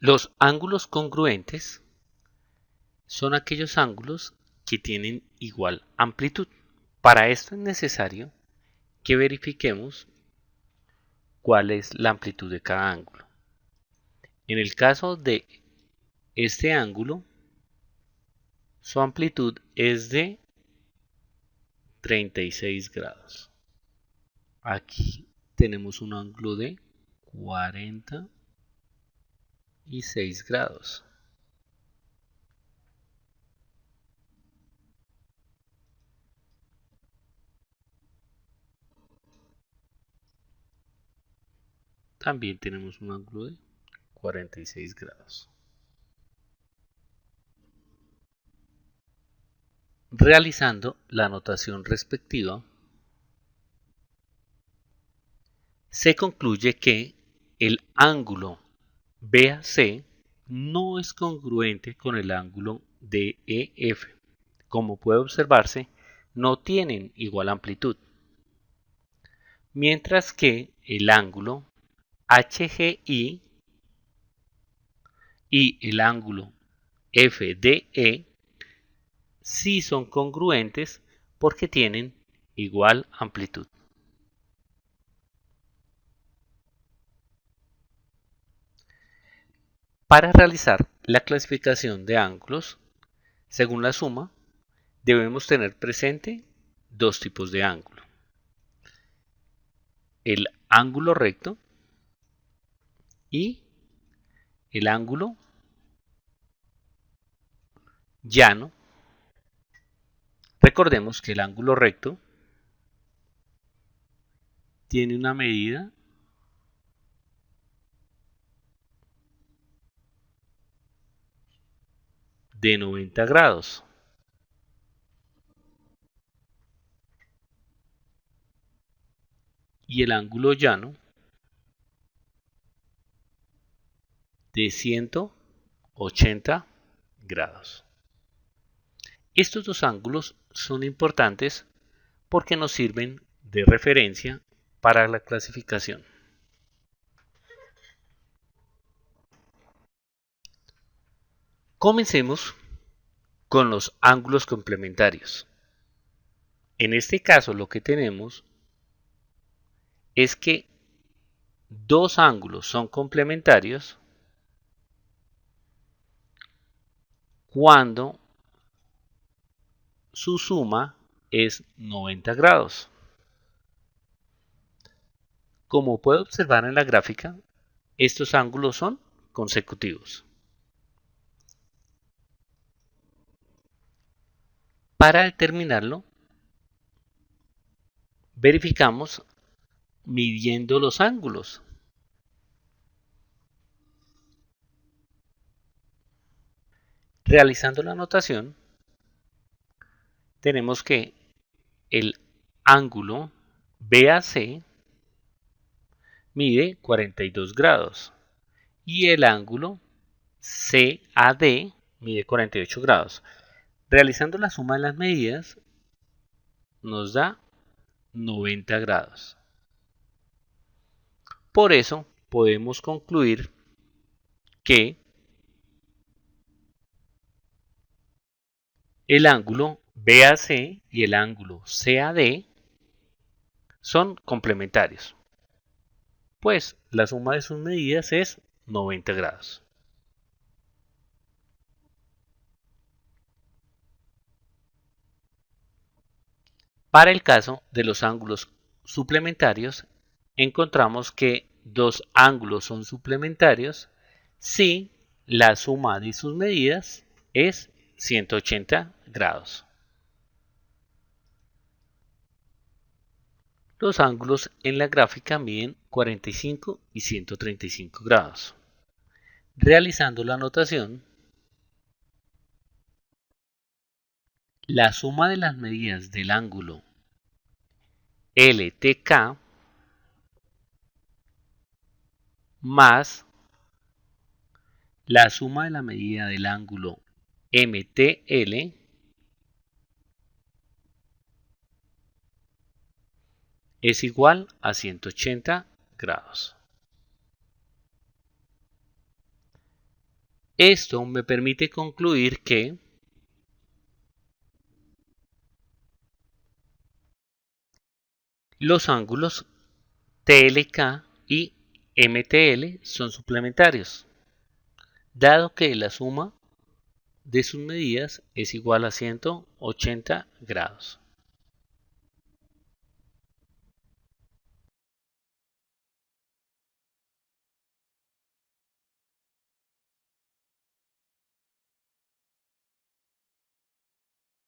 Los ángulos congruentes son aquellos ángulos que tienen igual amplitud. Para esto es necesario que verifiquemos cuál es la amplitud de cada ángulo. En el caso de este ángulo, su amplitud es de 36 grados. Aquí tenemos un ángulo de 46 grados. También tenemos un ángulo de 46 grados. Realizando la notación respectiva, se concluye que el ángulo BAC no es congruente con el ángulo DEF. Como puede observarse, no tienen igual amplitud, mientras que el ángulo HGI y el ángulo FDE sí son congruentes porque tienen igual amplitud. Para realizar la clasificación de ángulos, según la suma, debemos tener presente dos tipos de ángulo. El ángulo recto y el ángulo llano. Recordemos que el ángulo recto tiene una medida de 90 grados. Y el ángulo llano de 180 grados. Estos dos ángulos son importantes porque nos sirven de referencia para la clasificación. Comencemos con los ángulos complementarios. En este caso lo que tenemos es que dos ángulos son complementarios cuando su suma es 90 grados. Como puede observar en la gráfica, estos ángulos son consecutivos. Para determinarlo, verificamos midiendo los ángulos. Realizando la notación, tenemos que el ángulo BAC mide 42 grados y el ángulo CAD mide 48 grados. Realizando la suma de las medidas nos da 90 grados. Por eso podemos concluir que el ángulo BAC y el ángulo CAD son complementarios, pues la suma de sus medidas es 90 grados. Para el caso de los ángulos suplementarios, encontramos que dos ángulos son suplementarios si la suma de sus medidas es 180 grados. Los ángulos en la gráfica miden 45 y 135 grados. Realizando la notación, la suma de las medidas del ángulo LTK más la suma de la medida del ángulo MTL es igual a 180 grados. Esto me permite concluir que los ángulos TLK y MTL son suplementarios, dado que la suma de sus medidas es igual a 180 grados.